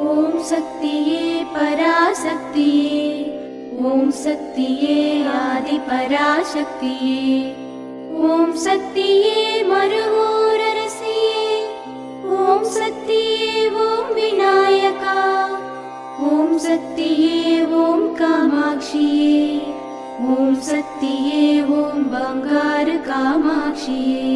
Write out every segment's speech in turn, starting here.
ஓம் சக்தியே பராசக்தியே, ஓம் சக்தியே ஆதி பராசக்தியே, ஓம் சக்தியே மருவூரரசியே, ஓம் சக்தியே ஓம் விநாயகா, ஓம் சக்தியே ஓம் காமாட்சியே, ஓம் சக்தியே ஓம் பங்காரு காமாட்சியே.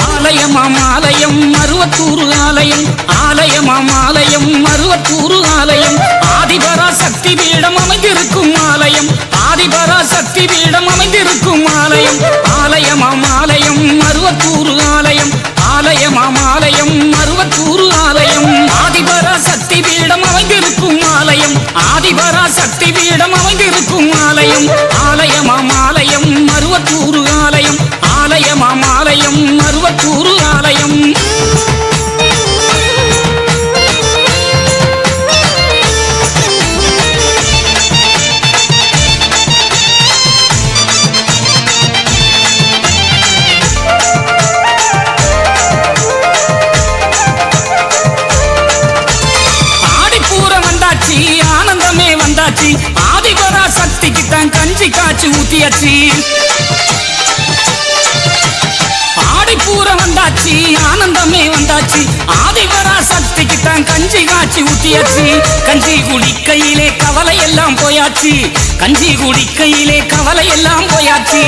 ஆலயமாம் ஆலயம் மருவத்தூர் ஆலயம், ஆலயமாம் ஆலயம் மருவத்தூர் ஆலயம், ஆதிபரா சக்தி பீடம் அமைந்திருக்கும் ஆலயம், ஆதிபரா சக்தி பீடம் அமைந்திருக்கும் ஆலயம். ஆலயமாம் ஆலயம் மருவத்தூர் ஆலயம், ஆலயமாம் ஆலயம் மருவத்தூர் ஆலயம், ஆதிபரா சக்தி பீடம் அமைந்திருக்கும் ஆலயம், ஆதிபரா சக்தி பீடம் அமைந்திருக்கும் ஆலயம். ஆலயமாம் ஆலயம் மருவத்தூர் ஆலயம், ஆலயமாம் ஆலயம் மருவத்தூர் ஆலயம். ஆடிப்பூரம் வந்தாச்சு, ஆனந்தமே வந்தாச்சு, ஆதிபரா சக்திக்கு தான் கஞ்சி காய்ச்சி ஊத்தியாச்சு. ஆடிப்பூரம் வந்தாச்சு, ஆனந்தமே வந்தாச்சு, ஆதிபரா சக்திக்கு தான் கஞ்சி காய்ச்சி ஊத்தியாச்சு. கஞ்சி குடிக்கையிலே கவலை எல்லாம் போயாச்சு, கஞ்சி குடிக்கையிலே கவலை எல்லாம் போயாச்சு.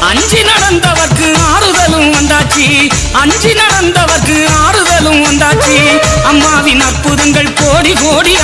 அஞ்சி நடந்தவர்க்கு ஆறுதலும் வந்தாச்சு, அஞ்சி நடந்தவர்க்கு ஆறுதலும் வந்தாச்சு. அம்மாவின் அற்புதங்கள் கோடி கோடி